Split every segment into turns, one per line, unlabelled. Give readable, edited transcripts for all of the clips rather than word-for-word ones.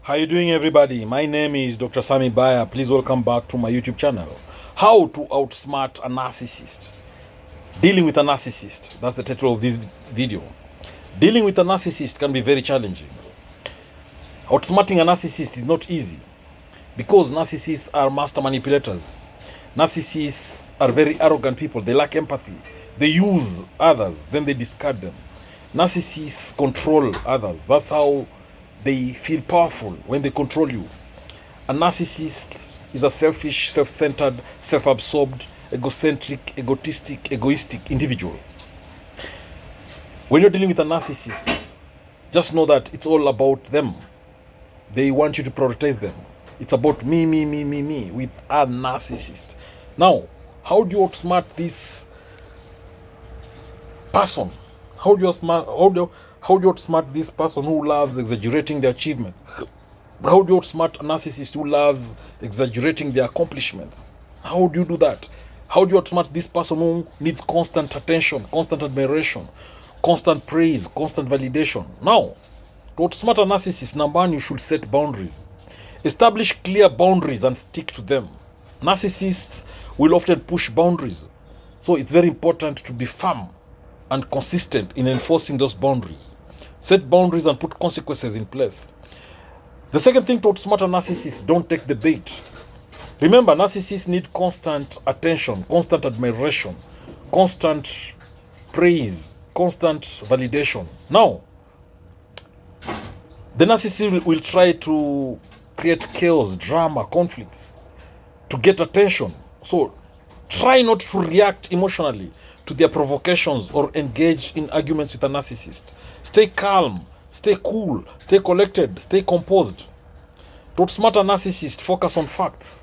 How you doing, everybody? My name is Dr. Sami Bay. Please welcome back to my YouTube channel. How to outsmart a narcissist. Dealing with a narcissist. That's the title of this video. Dealing with a narcissist can be very challenging. Outsmarting a narcissist is not easy because narcissists are master manipulators. Narcissists are very arrogant people. They lack empathy. They use others, then they discard them. Narcissists control others. That's how they feel powerful, when they control you. A narcissist is a selfish, self-centered, self-absorbed, egocentric, egotistic, egoistic individual. When you're dealing with a narcissist, just know that it's all about them. They want you to prioritize them. It's about me with a narcissist. Now, how do you outsmart this person? How do you outsmart this person who loves exaggerating their achievements? How do you outsmart a narcissist who loves exaggerating their accomplishments? How do you do that? How do you outsmart this person who needs constant attention, constant admiration, constant praise, constant validation? Now, to outsmart a narcissist, number one, you should set boundaries. Establish clear boundaries and stick to them. Narcissists will often push boundaries, so it's very important to be firm and consistent in enforcing those boundaries. Set boundaries and put consequences in place. The second thing to outsmart a narcissist, don't take the bait. Remember, narcissists need constant attention, constant admiration, constant praise, constant validation. Now, the narcissist will try to create chaos, drama, conflicts to get attention. So try not to react emotionally to their provocations or engage in arguments with a narcissist. Stay calm, stay cool, stay collected, stay composed. To outsmart a narcissist, focus on facts.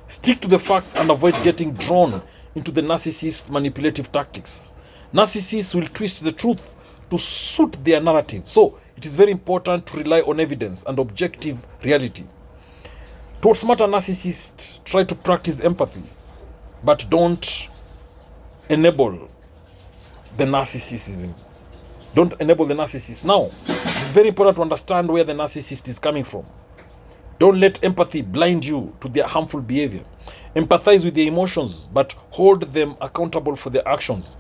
Stick to the facts and avoid getting drawn into the narcissist's manipulative tactics. Narcissists will twist the truth to suit their narrative. So it is very important to rely on evidence and objective reality. To outsmart a narcissist, try to practice empathy, but don't enable the narcissism. Don't enable the narcissist. Now, it's very important to understand where the narcissist is coming from. Don't let empathy blind you to their harmful behavior. Empathize with their emotions, but hold them accountable for their actions.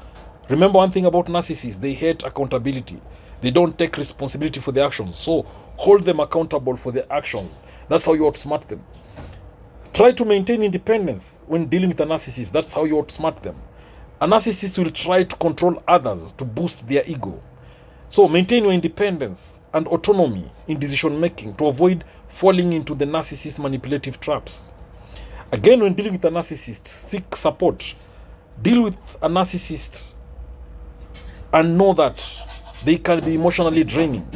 Remember one thing about narcissists, they hate accountability. They don't take responsibility for their actions. So hold them accountable for their actions. That's how you outsmart them. Try to maintain independence when dealing with a narcissist. That's how you outsmart them. A narcissist will try to control others to boost their ego. So maintain your independence and autonomy in decision making to avoid falling into the narcissist manipulative traps. Again, when dealing with a narcissist, seek support. Deal with a narcissist and know that they can be emotionally draining.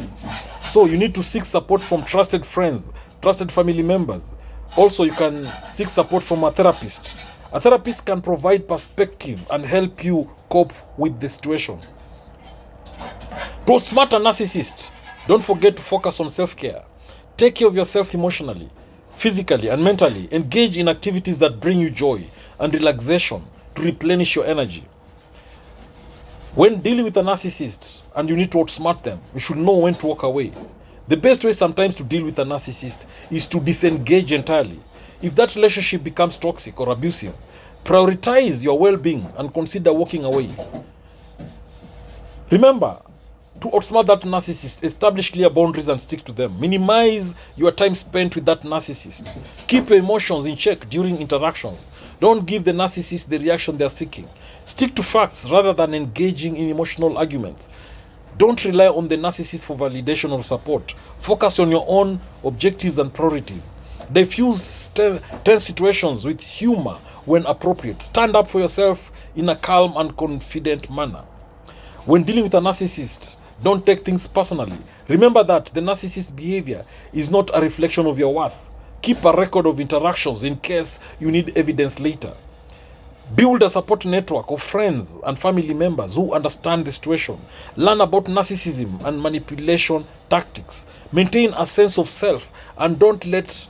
So you need to seek support from trusted friends, trusted family members. Also, you can seek support from a therapist. A therapist can provide perspective and help you cope with the situation. To outsmart a narcissist, don't forget to focus on self-care. Take care of yourself emotionally, physically, and mentally. Engage in activities that bring you joy and relaxation to replenish your energy. When dealing with a narcissist and you need to outsmart them, you should know when to walk away. The best way sometimes to deal with a narcissist is to disengage entirely. If that relationship becomes toxic or abusive, prioritize your well-being and consider walking away. Remember, to outsmart that narcissist, establish clear boundaries and stick to them. Minimize your time spent with that narcissist. Keep your emotions in check during interactions. Don't give the narcissist the reaction they are seeking. Stick to facts rather than engaging in emotional arguments. Don't rely on the narcissist for validation or support. Focus on your own objectives and priorities. Diffuse tense situations with humor when appropriate. Stand up for yourself in a calm and confident manner. When dealing with a narcissist, don't take things personally. Remember that the narcissist's behavior is not a reflection of your worth. Keep a record of interactions in case you need evidence later. Build a support network of friends and family members who understand the situation. Learn about narcissism and manipulation tactics. Maintain a sense of self and don't let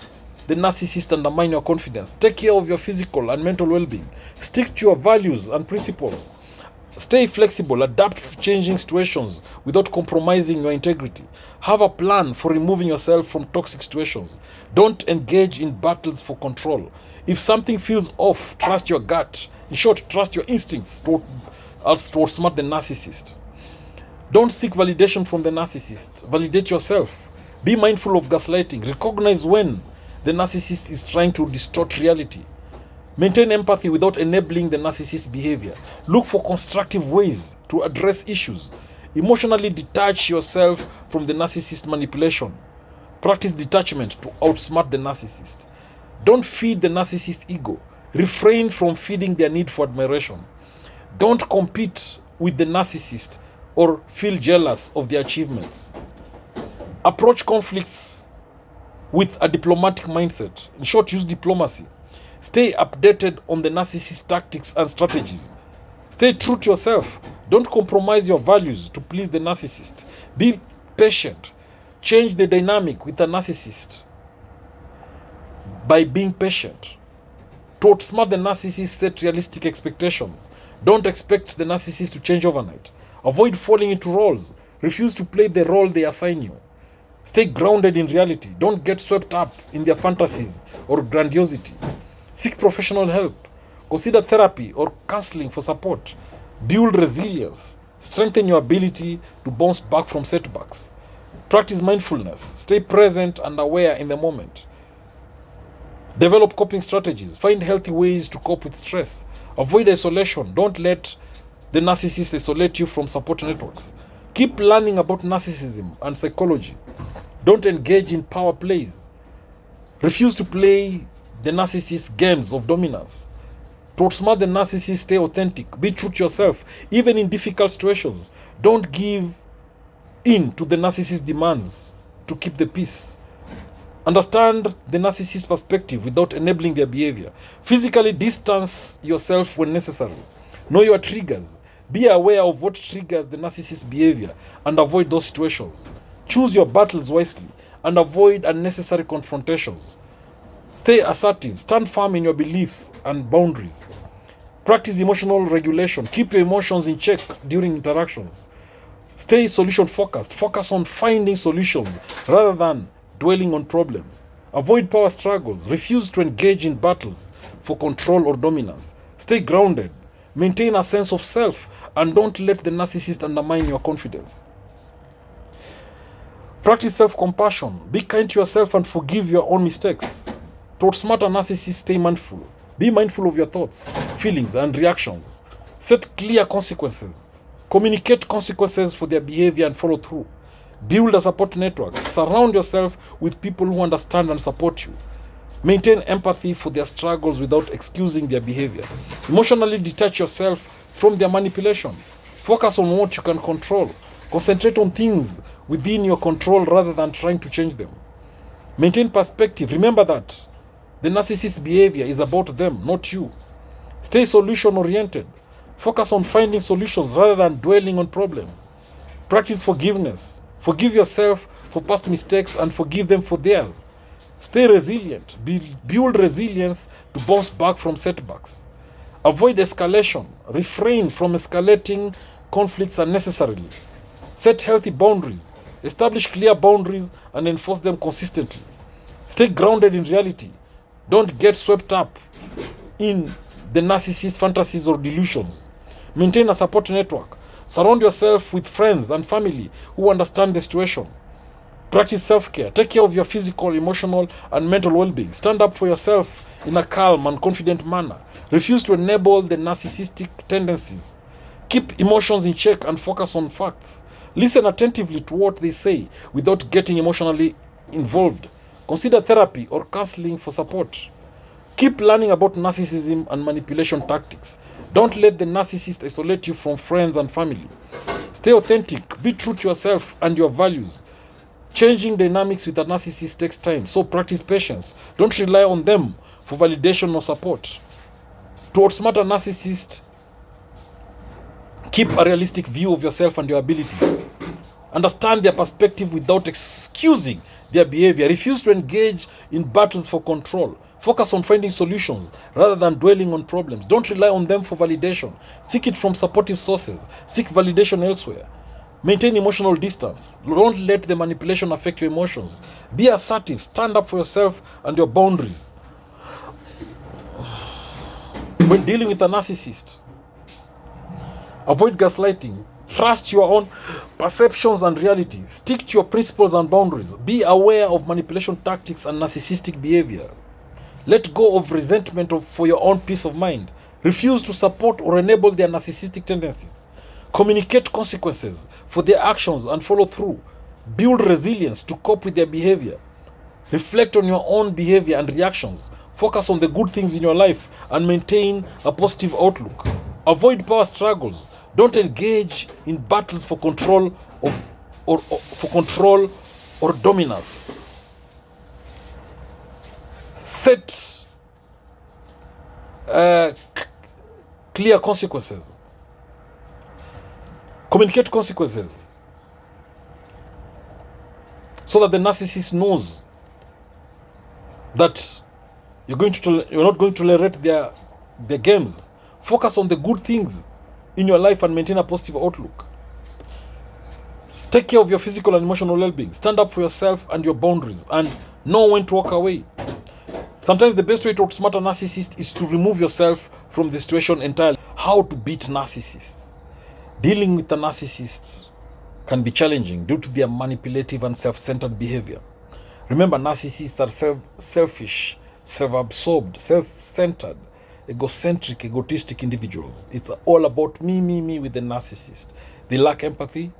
the narcissist undermine your confidence. Take care of your physical and mental well-being. Stick to your values and principles. Stay flexible, adapt to changing situations without compromising your integrity. Have a plan for removing yourself from toxic situations. Don't engage in battles for control. If something feels off, trust your gut. In short, trust your instincts to outsmart the narcissist. Don't seek validation from the narcissist. Validate yourself. Be mindful of gaslighting. Recognize when the narcissist is trying to distort reality. Maintain empathy without enabling the narcissist's behavior. Look for constructive ways to address issues. Emotionally detach yourself from the narcissist manipulation. Practice detachment to outsmart the narcissist. Don't feed the narcissist's ego. Refrain from feeding their need for admiration. Don't compete with the narcissist or feel jealous of their achievements. Approach conflicts with a diplomatic mindset. In short, use diplomacy. Stay updated on the narcissist tactics and strategies. Stay true to yourself. Don't compromise your values to please the narcissist. Be patient. Change the dynamic with the narcissist by being patient. To outsmart the narcissist, set realistic expectations. Don't expect the narcissist to change overnight. Avoid falling into roles. Refuse to play the role they assign you. Stay grounded in reality. Don't get swept up in their fantasies or grandiosity. Seek professional help. Consider therapy or counseling for support. Build resilience. Strengthen your ability to bounce back from setbacks. Practice mindfulness. Stay present and aware in the moment. Develop coping strategies. Find healthy ways to cope with stress. Avoid isolation. Don't let the narcissist isolate you from support networks. Keep learning about narcissism and psychology. Don't engage in power plays. Refuse to play the narcissist's games of dominance. To outsmart the narcissist, stay authentic. Be true to yourself, even in difficult situations. Don't give in to the narcissist's demands to keep the peace. Understand the narcissist's perspective without enabling their behavior. Physically distance yourself when necessary. Know your triggers. Be aware of what triggers the narcissist's behavior and avoid those situations. Choose your battles wisely and avoid unnecessary confrontations. Stay assertive. Stand firm in your beliefs and boundaries. Practice emotional regulation. Keep your emotions in check during interactions. Stay solution focused. Focus on finding solutions rather than dwelling on problems. Avoid power struggles. Refuse to engage in battles for control or dominance. Stay grounded. Maintain a sense of self and don't let the narcissist undermine your confidence. Practice self-compassion. Be kind to yourself and forgive your own mistakes. To outsmart a narcissist, stay mindful. Be mindful of your thoughts, feelings, and reactions. Set clear consequences. Communicate consequences for their behavior and follow through. Build a support network. Surround yourself with people who understand and support you. Maintain empathy for their struggles without excusing their behavior. Emotionally detach yourself from their manipulation. Focus on what you can control. Concentrate on things within your control rather than trying to change them. Maintain perspective. Remember that the narcissist's behavior is about them, not you. Stay solution-oriented. Focus on finding solutions rather than dwelling on problems. Practice forgiveness. Forgive yourself for past mistakes and forgive them for theirs. Stay resilient. Build resilience to bounce back from setbacks. Avoid escalation. Refrain from escalating conflicts unnecessarily. Set healthy boundaries. Establish clear boundaries and enforce them consistently. Stay grounded in reality. Don't get swept up in the narcissist fantasies or delusions. Maintain a support network. Surround yourself with friends and family who understand the situation. Practice self-care. Take care of your physical, emotional, and mental well-being. Stand up for yourself in a calm and confident manner. Refuse to enable the narcissistic tendencies. Keep emotions in check and focus on facts. Listen attentively to what they say without getting emotionally involved. Consider therapy or counseling for support. Keep learning about narcissism and manipulation tactics. Don't let the narcissist isolate you from friends and family. Stay authentic. Be true to yourself and your values. Changing dynamics with a narcissist takes time, so practice patience. Don't rely on them for validation or support. To outsmart a narcissist, keep a realistic view of yourself and your abilities. Understand their perspective without excusing their behavior. Refuse to engage in battles for control. Focus on finding solutions rather than dwelling on problems. Don't rely on them for validation. Seek it from supportive sources. Seek validation elsewhere. Maintain emotional distance. Don't let the manipulation affect your emotions. Be assertive. Stand up for yourself and your boundaries. When dealing with a narcissist, avoid gaslighting. Trust your own perceptions and reality. Stick to your principles and boundaries. Be aware of manipulation tactics and narcissistic behavior. Let go of resentment for your own peace of mind. Refuse to support or enable their narcissistic tendencies. Communicate consequences for their actions and follow through. Build resilience to cope with their behavior. Reflect on your own behavior and reactions. Focus on the good things in your life and maintain a positive outlook. Avoid power struggles. Don't engage in battles for control or dominance. Set clear consequences. Communicate consequences so that the narcissist knows that you're not going to tolerate their games. Focus on the good things in your life and maintain a positive outlook. Take care of your physical and emotional well-being. Stand up for yourself and your boundaries and know when to walk away. Sometimes the best way to outsmart a narcissist is to remove yourself from the situation entirely. How to beat narcissists? Dealing with a narcissist can be challenging due to their manipulative and self-centered behavior. Remember, narcissists are selfish, self-absorbed, self-centered, egocentric, egotistic individuals. It's all about me with the narcissist. They lack empathy.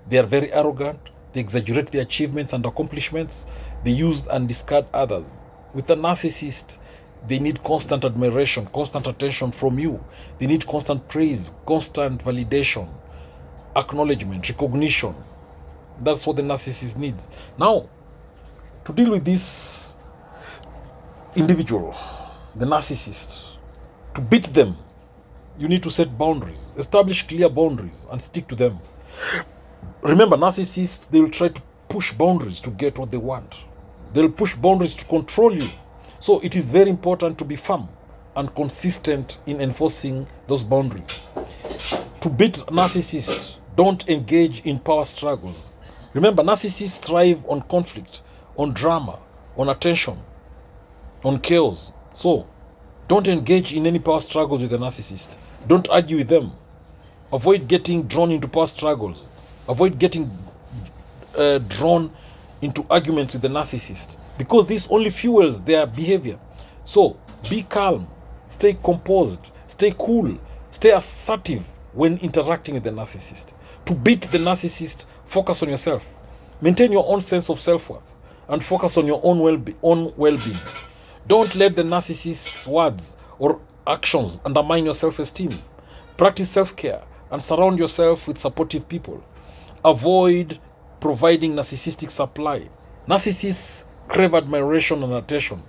They are very arrogant. They exaggerate their achievements and accomplishments. They use and discard others. With a narcissist, they need constant admiration, constant attention from you. They need constant praise, constant validation, acknowledgement, recognition. That's what the narcissist needs. Now, to deal with this individual, the narcissist, to beat them, you need to set boundaries, establish clear boundaries, and stick to them. Remember, narcissists, they will try to push boundaries to get what they want. They'll push boundaries to control you. So it is very important to be firm and consistent in enforcing those boundaries. To beat narcissists, don't engage in power struggles. Remember, narcissists thrive on conflict, on drama, on attention, on chaos. So don't engage in any power struggles with a narcissist. Don't argue with them. Avoid getting drawn into power struggles. Avoid getting drawn into arguments with the narcissist, because this only fuels their behavior. So be calm, stay composed, stay cool, stay assertive when interacting with the narcissist. To beat the narcissist, focus on yourself. Maintain your own sense of self-worth and focus on your own well-being. Don't let the narcissist's words or actions undermine your self-esteem. Practice self-care and surround yourself with supportive people. Avoid providing narcissistic supply. Narcissists crave admiration and attention.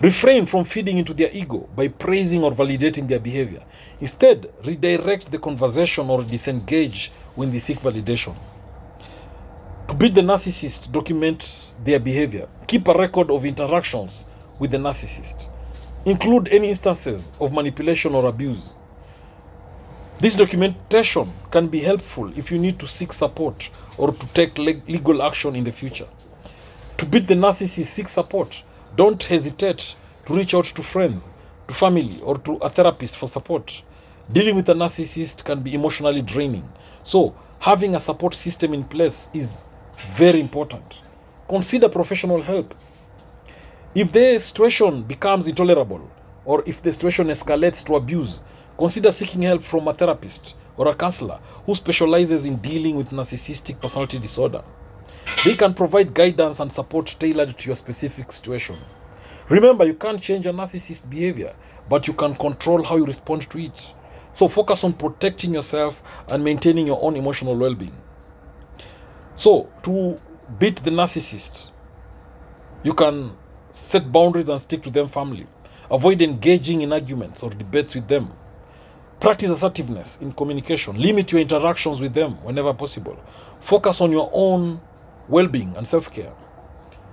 Refrain from feeding into their ego by praising or validating their behavior. Instead, redirect the conversation or disengage when they seek validation. To beat the narcissist, document their behavior. Keep a record of interactions with the narcissist. Include any instances of manipulation or abuse. This documentation can be helpful if you need to seek support or to take legal action in the future. To beat the narcissist, seek support. Don't hesitate to reach out to friends, to family, or to a therapist for support. Dealing with a narcissist can be emotionally draining. So, having a support system in place is very important. Consider professional help. If the situation becomes intolerable, or if the situation escalates to abuse, consider seeking help from a therapist or a counselor who specializes in dealing with narcissistic personality disorder. They can provide guidance and support tailored to your specific situation. Remember, you can't change a narcissist's behavior, but you can control how you respond to it. So focus on protecting yourself and maintaining your own emotional well-being. So, to beat the narcissist, you can set boundaries and stick to them firmly. Avoid engaging in arguments or debates with them. Practice assertiveness in communication. Limit your interactions with them whenever possible. Focus on your own well-being and self-care.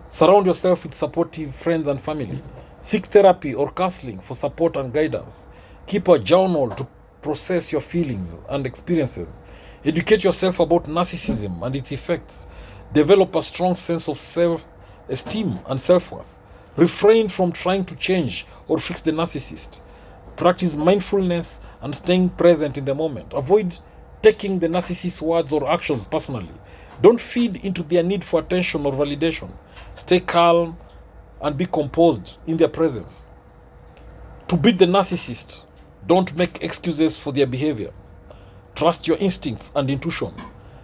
Surround yourself with supportive friends and family. Seek therapy or counseling for support and guidance. Keep a journal to process your feelings and experiences. Educate yourself about narcissism and its effects. Develop a strong sense of self-esteem and self-worth. Refrain from trying to change or fix the narcissist. Practice mindfulness and staying present in the moment. Avoid taking the narcissist's words or actions personally. Don't feed into their need for attention or validation. Stay calm and be composed in their presence. To beat the narcissist, don't make excuses for their behavior. Trust your instincts and intuition.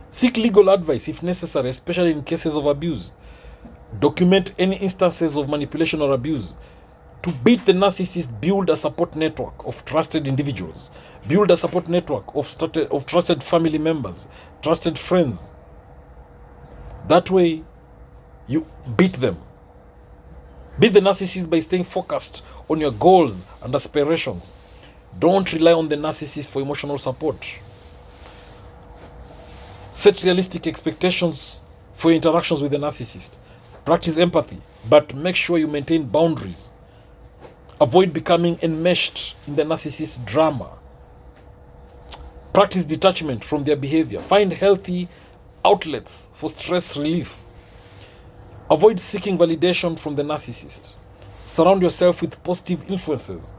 Seek legal advice if necessary, especially in cases of abuse. Document any instances of manipulation or abuse. To beat the narcissist, build a support network of trusted individuals. Build a support network of trusted family members, trusted friends. That way, you beat them. Beat the narcissist by staying focused on your goals and aspirations. Don't rely on the narcissist for emotional support. Set realistic expectations for your interactions with the narcissist. Practice empathy, but make sure you maintain boundaries. Avoid becoming enmeshed in the narcissist's drama. Practice detachment from their behavior. Find healthy outlets for stress relief. Avoid seeking validation from the narcissist. Surround yourself with positive influences.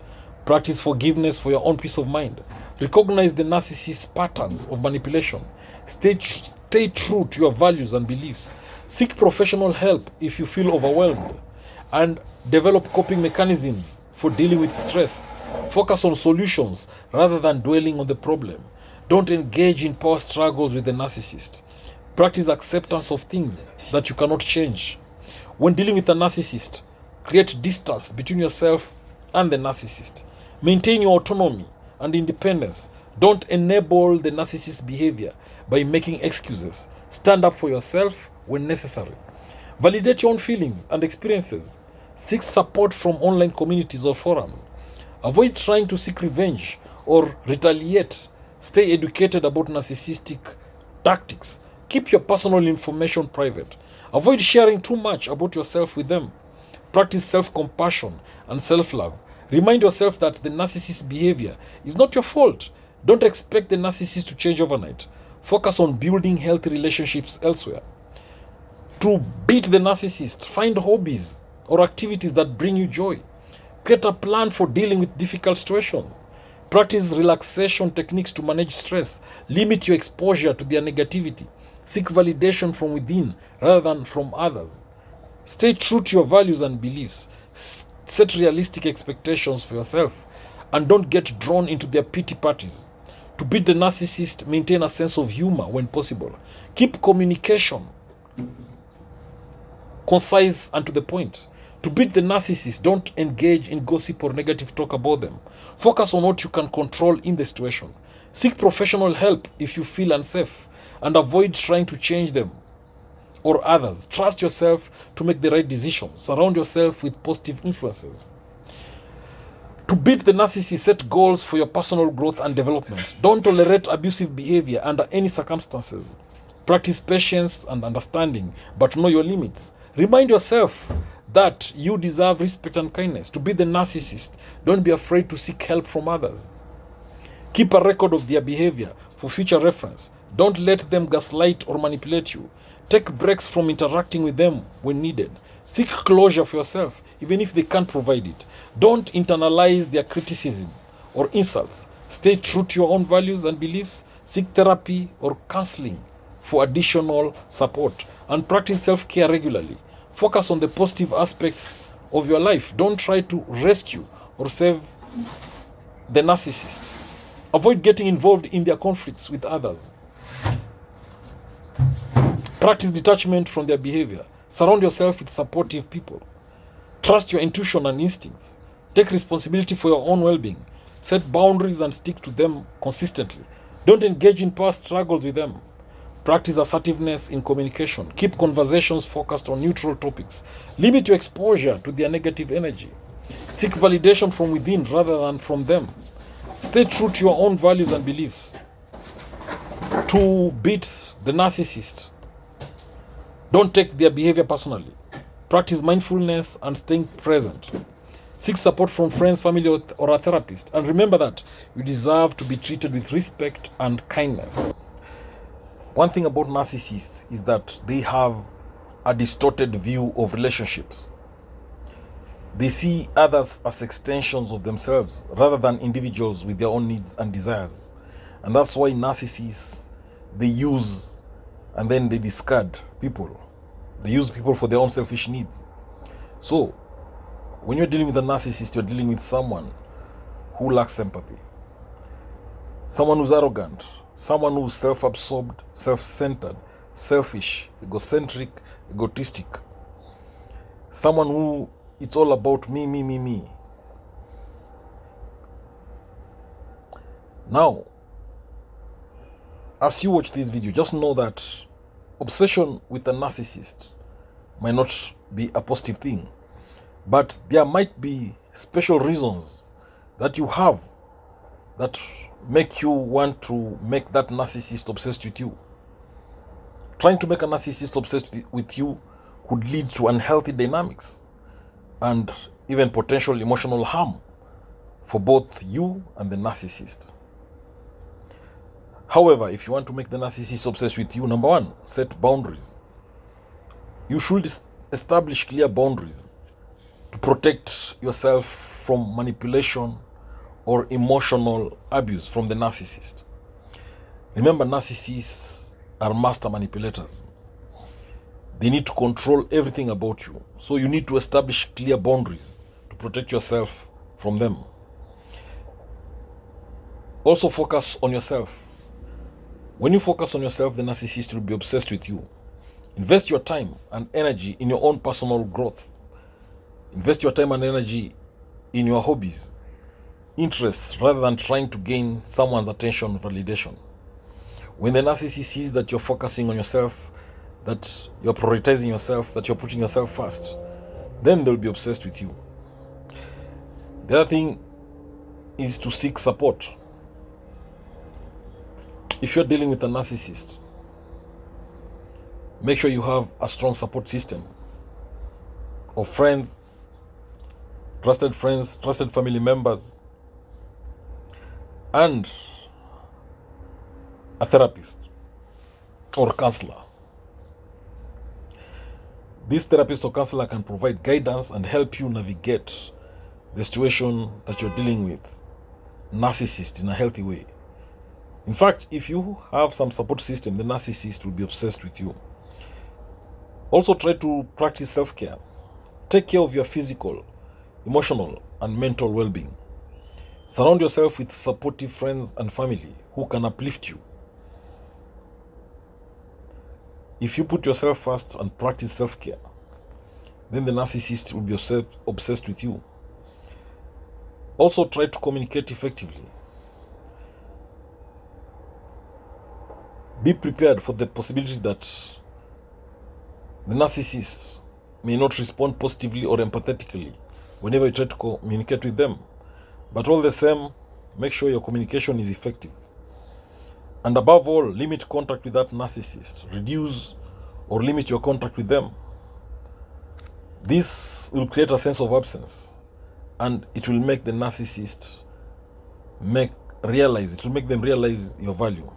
Practice forgiveness for your own peace of mind. Recognize the narcissist's patterns of manipulation. Stay true to your values and beliefs. Seek professional help if you feel overwhelmed. And develop coping mechanisms for dealing with stress. Focus on solutions rather than dwelling on the problem. Don't engage in power struggles with the narcissist. Practice acceptance of things that you cannot change. When dealing with a narcissist, create distance between yourself and the narcissist. Maintain your autonomy and independence. Don't enable the narcissist's behavior by making excuses. Stand up for yourself when necessary. Validate your own feelings and experiences. Seek support from online communities or forums. Avoid trying to seek revenge or retaliate. Stay educated about narcissistic tactics. Keep your personal information private. Avoid sharing too much about yourself with them. Practice self-compassion and self-love. Remind yourself that the narcissist's behavior is not your fault. Don't expect the narcissist to change overnight. Focus on building healthy relationships elsewhere. To beat the narcissist, find hobbies or activities that bring you joy. Create a plan for dealing with difficult situations. Practice relaxation techniques to manage stress. Limit your exposure to their negativity. Seek validation from within rather than from others. Stay true to your values and beliefs. Set realistic expectations for yourself. And don't get drawn into their pity parties. To beat the narcissist, maintain a sense of humor when possible. Keep communication concise and to the point. To beat the narcissist, don't engage in gossip or negative talk about them. Focus on what you can control in the situation. Seek professional help if you feel unsafe, and avoid trying to change them or others. Trust yourself to make the right decisions. Surround yourself with positive influences. To beat the narcissist, set goals for your personal growth and development. Don't tolerate abusive behavior under any circumstances. Practice patience and understanding, but know your limits. Remind yourself that you deserve respect and kindness. To beat the narcissist, don't be afraid to seek help from others. Keep a record of their behavior for future reference. Don't let them gaslight or manipulate you. Take breaks from interacting with them when needed. Seek closure for yourself, even if they can't provide it. Don't internalize their criticism or insults. Stay true to your own values and beliefs. Seek therapy or counseling for additional support. And practice self-care regularly. Focus on the positive aspects of your life. Don't try to rescue or save the narcissist. Avoid getting involved in their conflicts with others. Practice detachment from their behavior. Surround yourself with supportive people. Trust your intuition and instincts. Take responsibility for your own well-being. Set boundaries and stick to them consistently. Don't engage in power struggles with them. Practice assertiveness in communication. Keep conversations focused on neutral topics. Limit your exposure to their negative energy. Seek validation from within rather than from them. Stay true to your own values and beliefs. To beat the narcissist, don't take their behavior personally. Practice mindfulness and staying present. Seek support from friends, family, or a therapist. And remember that you deserve to be treated with respect and kindness. One thing about narcissists is that they have a distorted view of relationships. They see others as extensions of themselves rather than individuals with their own needs and desires. And that's why narcissists, they use and then they discard people. They use people for their own selfish needs. So, when you're dealing with a narcissist, you're dealing with someone who lacks empathy. Someone who's arrogant. Someone who's self-absorbed, self-centered, selfish, egocentric, egotistic. Someone who it's all about me, me, me, me. Now, as you watch this video, just know that obsession with a narcissist might not be a positive thing, but there might be special reasons that you have that make you want to make that narcissist obsessed with you. Trying to make a narcissist obsessed with you could lead to unhealthy dynamics and even potential emotional harm for both you and the narcissist. However, if you want to make the narcissist obsessed with you, number one, set boundaries. You should establish clear boundaries to protect yourself from manipulation or emotional abuse from the narcissist. Remember, narcissists are master manipulators. They need to control everything about you. So you need to establish clear boundaries to protect yourself from them. Also focus on yourself. When you focus on yourself, the narcissist will be obsessed with you. Invest your time and energy in your own personal growth. Invest your time and energy in your hobbies, interests, rather than trying to gain someone's attention or validation. When the narcissist sees that you're focusing on yourself, that you're prioritizing yourself, that you're putting yourself first, then they'll be obsessed with you. The other thing is to seek support. If you're dealing with a narcissist, make sure you have a strong support system of friends, trusted family members, and a therapist or counselor. This therapist or counselor can provide guidance and help you navigate the situation that you're dealing with narcissist in a healthy way. In fact, if you have some support system, the narcissist will be obsessed with you. Also try to practice self-care. Take care of your physical, emotional, and mental well-being. Surround yourself with supportive friends and family who can uplift you. If you put yourself first and practice self-care, then the narcissist will be obsessed with you. Also try to communicate effectively. Be prepared for the possibility that the narcissist may not respond positively or empathetically whenever you try to communicate with them. But all the same, make sure your communication is effective. And above all, limit contact with that narcissist. Reduce or limit your contact with them. This will create a sense of absence, and it will make the narcissist make them realize your value.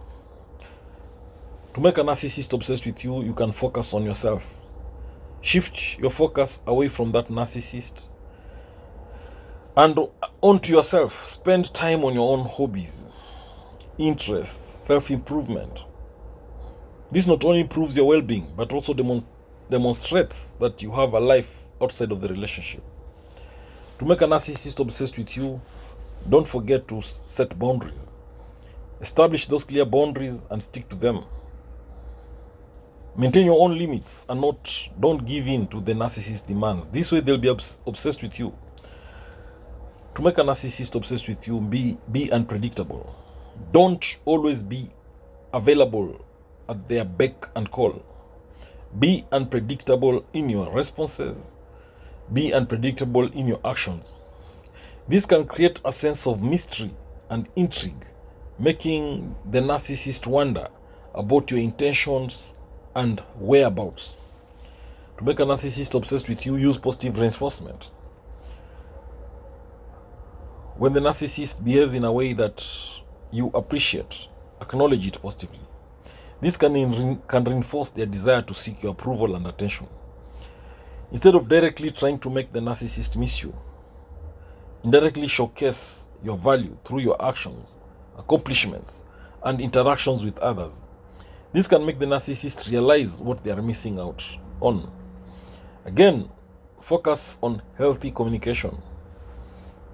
To make a narcissist obsessed with you, you can focus on yourself. Shift your focus away from that narcissist and onto yourself. Spend time on your own hobbies, interests, self-improvement. This not only improves your well-being, but also demonstrates that you have a life outside of the relationship. To make a narcissist obsessed with you, don't forget to set boundaries. Establish those clear boundaries and stick to them. Maintain your own limits and don't give in to the narcissist's demands. This way they'll be obsessed with you. To make a narcissist obsessed with you, be unpredictable. Don't always be available at their beck and call. Be unpredictable in your responses. Be unpredictable in your actions. This can create a sense of mystery and intrigue, making the narcissist wonder about your intentions and whereabouts. To make a narcissist obsessed with you, use positive reinforcement. When the narcissist behaves in a way that you appreciate, acknowledge it positively. This can reinforce their desire to seek your approval and attention. Instead of directly trying to make the narcissist miss you, indirectly showcase your value through your actions, accomplishments, and interactions with others. This can make the narcissist realize what they are missing out on. Again, focus on healthy communication.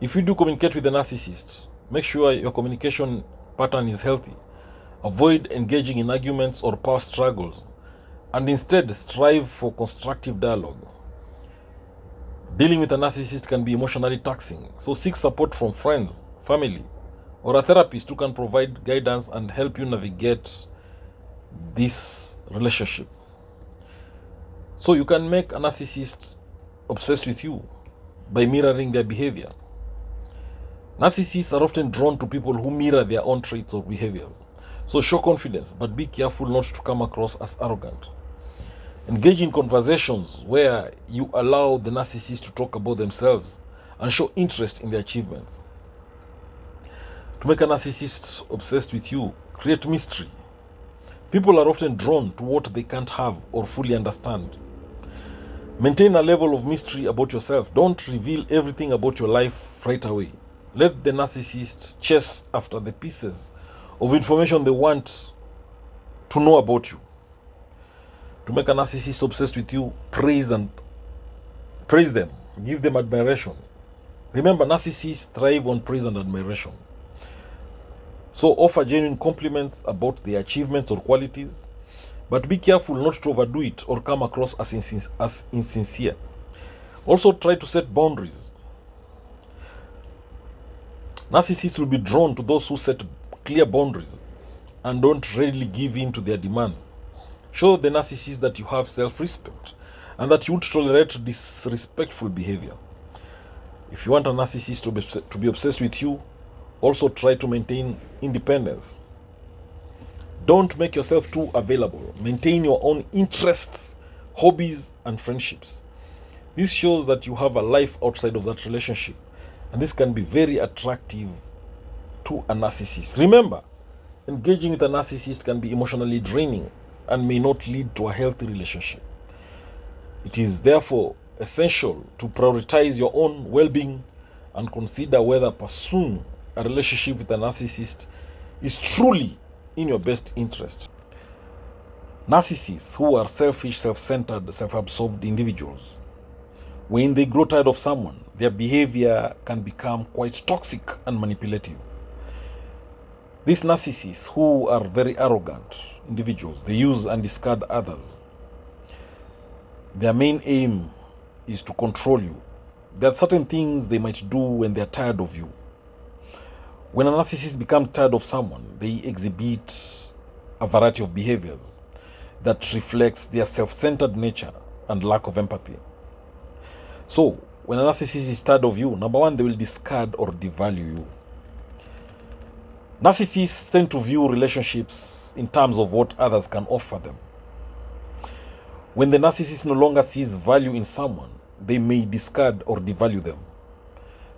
If you do communicate with the narcissist, make sure your communication pattern is healthy. Avoid engaging in arguments or power struggles, and instead strive for constructive dialogue. Dealing with a narcissist can be emotionally taxing, so seek support from friends, family, or a therapist who can provide guidance and help you navigate this relationship. So you can make a narcissist obsessed with you by mirroring their behavior. Narcissists are often drawn to people who mirror their own traits or behaviors. So show confidence, but be careful not to come across as arrogant. Engage in conversations where you allow the narcissist to talk about themselves and show interest in their achievements. To make a narcissist obsessed with you, create mystery. People are often drawn to what they can't have or fully understand. Maintain a level of mystery about yourself. Don't reveal everything about your life right away. Let the narcissist chase after the pieces of information they want to know about you. To make a narcissist obsessed with you, praise them. Give them admiration. Remember, narcissists thrive on praise and admiration. So offer genuine compliments about their achievements or qualities, but be careful not to overdo it or come across as insincere. Also try to set boundaries. Narcissists will be drawn to those who set clear boundaries and don't readily give in to their demands. Show the narcissist that you have self-respect and that you would tolerate disrespectful behavior. If you want a narcissist to be obsessed with you, also try to maintain independence. Don't make yourself too available. Maintain your own interests, hobbies, and friendships. This shows that you have a life outside of that relationship, and this can be very attractive to a narcissist. Remember, engaging with a narcissist can be emotionally draining and may not lead to a healthy relationship. It is therefore essential to prioritize your own well-being and consider whether pursuing a relationship with a narcissist is truly in your best interest. Narcissists, who are selfish, self-centered, self-absorbed individuals, when they grow tired of someone, their behavior can become quite toxic and manipulative. These narcissists, who are very arrogant individuals, they use and discard others. Their main aim is to control you. There are certain things they might do when they are tired of you. When a narcissist becomes tired of someone, they exhibit a variety of behaviors that reflects their self-centered nature and lack of empathy. So, when a narcissist is tired of you, number one, they will discard or devalue you. Narcissists tend to view relationships in terms of what others can offer them. When the narcissist no longer sees value in someone, they may discard or devalue them.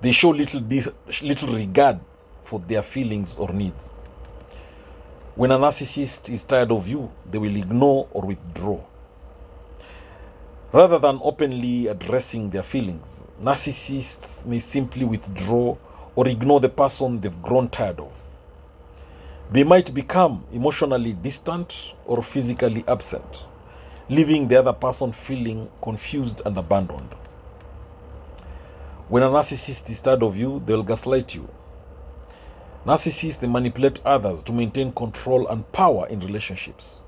They show little regard for their feelings or needs. When a narcissist is tired of you, they will ignore or withdraw. Rather than openly addressing their feelings, narcissists may simply withdraw or ignore the person they've grown tired of. They might become emotionally distant or physically absent, leaving the other person feeling confused and abandoned. When a narcissist is tired of you, they'll gaslight you. Narcissists, they manipulate others to maintain control and power in relationships.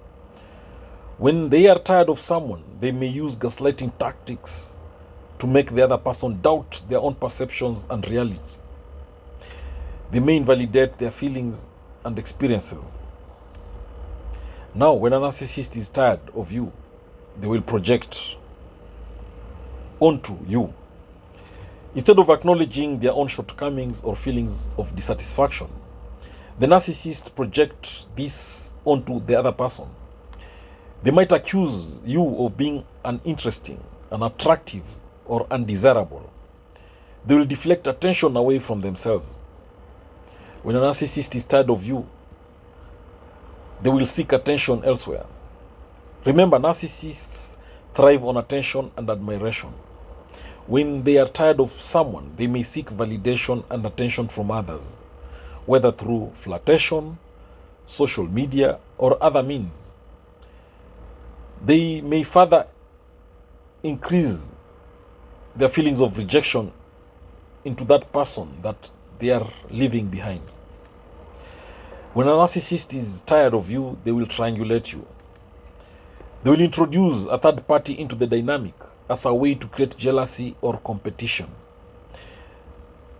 When they are tired of someone, they may use gaslighting tactics to make the other person doubt their own perceptions and reality. They may invalidate their feelings and experiences. Now, when a narcissist is tired of you, they will project onto you. Instead of acknowledging their own shortcomings or feelings of dissatisfaction, the narcissist projects this onto the other person. They might accuse you of being uninteresting, unattractive, or undesirable. They will deflect attention away from themselves. When a narcissist is tired of you, they will seek attention elsewhere. Remember, narcissists thrive on attention and admiration. When they are tired of someone, they may seek validation and attention from others, whether through flirtation, social media, or other means. They may further increase their feelings of rejection into that person that they are leaving behind. When a narcissist is tired of you, they will triangulate you. They will introduce a third party into the dynamic as a way to create jealousy or competition,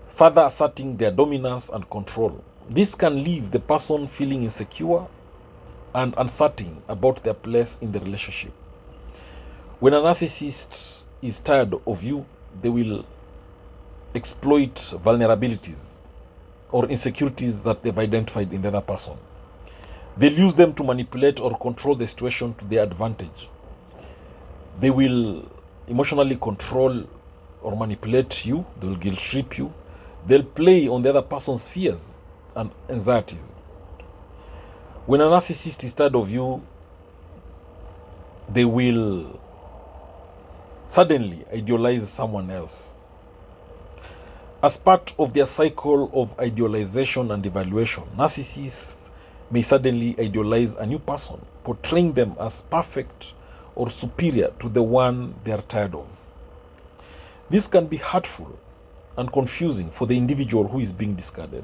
further asserting their dominance and control. This can leave the person feeling insecure and uncertain about their place in the relationship. When a narcissist is tired of you, they will exploit vulnerabilities or insecurities that they've identified in the other person. They'll use them to manipulate or control the situation to their advantage. They will emotionally control or manipulate you. They will guilt trip you. They'll play on the other person's fears and anxieties. When a narcissist is tired of you, they will suddenly idealize someone else. As part of their cycle of idealization and evaluation, narcissists may suddenly idealize a new person, portraying them as perfect or superior to the one they are tired of. This can be hurtful and confusing for the individual who is being discarded.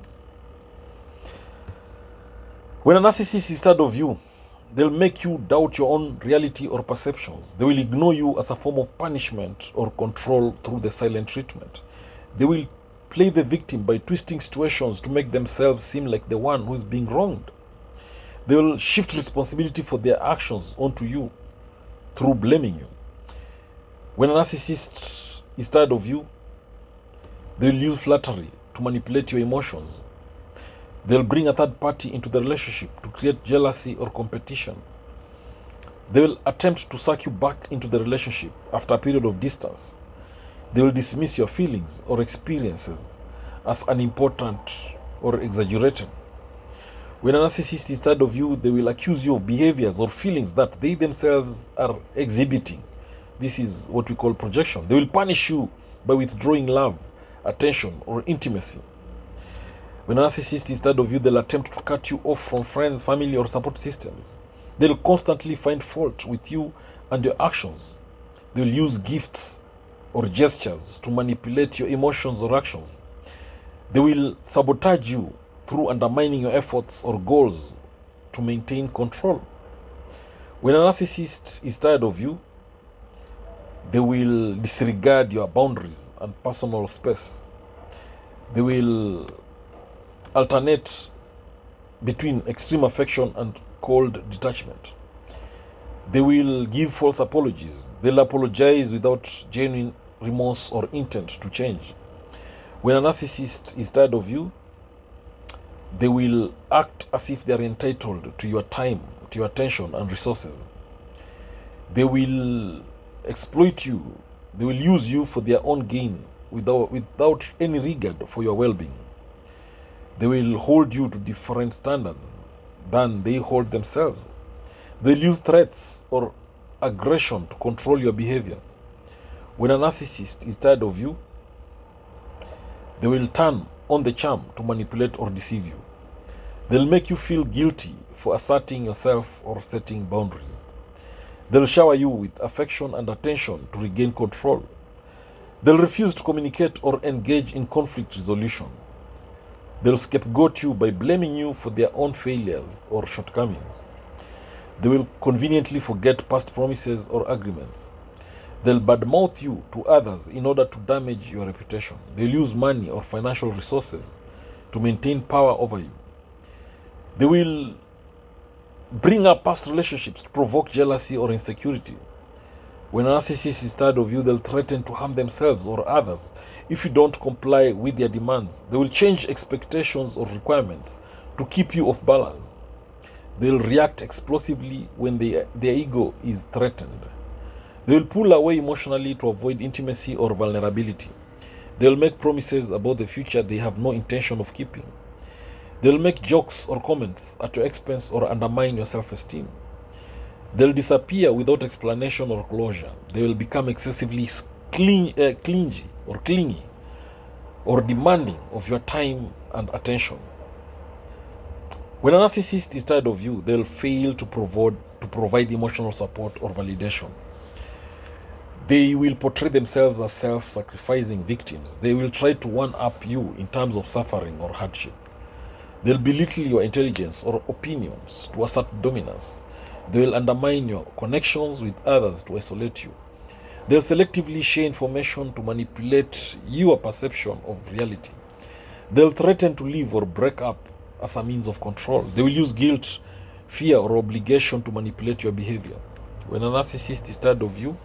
When a narcissist is tired of you, they'll make you doubt your own reality or perceptions. They will ignore you as a form of punishment or control through the silent treatment. They will play the victim by twisting situations to make themselves seem like the one who is being wronged. They will shift responsibility for their actions onto you through blaming you. When a narcissist is tired of you, they'll use flattery to manipulate your emotions. They'll bring a third party into the relationship to create jealousy or competition. They will attempt to suck you back into the relationship after a period of distance. They will dismiss your feelings or experiences as unimportant or exaggerated. When a narcissist is tired of you, they will accuse you of behaviors or feelings that they themselves are exhibiting. This is what we call projection. They will punish you by withdrawing love, attention, or intimacy. When a narcissist is tired of you, they'll attempt to cut you off from friends, family, or support systems. They'll constantly find fault with you and your actions. They'll use gifts or gestures to manipulate your emotions or actions. They will sabotage you through undermining your efforts or goals to maintain control. When a narcissist is tired of you, they will disregard your boundaries and personal space. They will alternate between extreme affection and cold detachment. They will give false apologies. They'll apologize without genuine remorse or intent to change. When a narcissist is tired of you, they will act as if they are entitled to your time, to your attention and resources. They will exploit you. They will use you for their own gain without any regard for your well-being. They will hold you to different standards than they hold themselves. They'll use threats or aggression to control your behavior. When a narcissist is tired of you, they will turn on the charm to manipulate or deceive you. They'll make you feel guilty for asserting yourself or setting boundaries. They'll shower you with affection and attention to regain control. They'll refuse to communicate or engage in conflict resolution. They'll scapegoat you by blaming you for their own failures or shortcomings. They will conveniently forget past promises or agreements. They'll badmouth you to others in order to damage your reputation. They'll use money or financial resources to maintain power over you. They will bring up past relationships to provoke jealousy or insecurity. When a narcissist is tired of you, they'll threaten to harm themselves or others if you don't comply with their demands. They will change expectations or requirements to keep you off balance. They'll react explosively when their ego is threatened. They will pull away emotionally to avoid intimacy or vulnerability. They'll make promises about the future they have no intention of keeping. They'll make jokes or comments at your expense or undermine your self-esteem. They'll disappear without explanation or closure. They will become excessively clingy or clingy or demanding of your time and attention. When a narcissist is tired of you, they'll fail to provide emotional support or validation. They will portray themselves as self-sacrificing victims. They will try to one-up you in terms of suffering or hardship. They'll belittle your intelligence or opinions to assert dominance. They will undermine your connections with others to isolate you. They'll selectively share information to manipulate your perception of reality. They'll threaten to leave or break up as a means of control. They will use guilt, fear, or obligation to manipulate your behavior. When a narcissist is tired of you,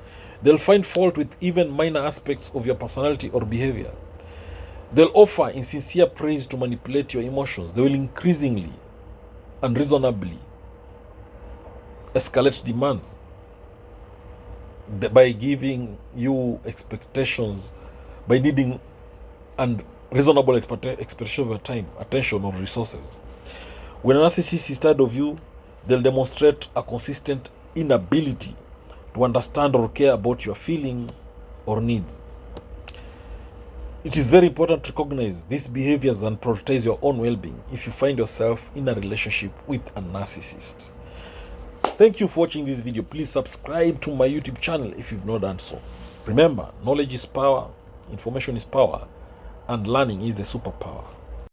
they'll find fault with even minor aspects of your personality or behavior. They'll offer insincere praise to manipulate your emotions. They will increasingly and reasonably escalate demands by giving you expectations, by needing and reasonable expectation of your time, attention, or resources. When a narcissist is tired of you, they'll demonstrate a consistent inability to understand or care about your feelings or needs. It is very important to recognize these behaviors and prioritize your own well-being if you find yourself in a relationship with a narcissist. Thank you for watching this video. Please subscribe to my YouTube channel if you've not done so. Remember, knowledge is power, information is power, and learning is the superpower.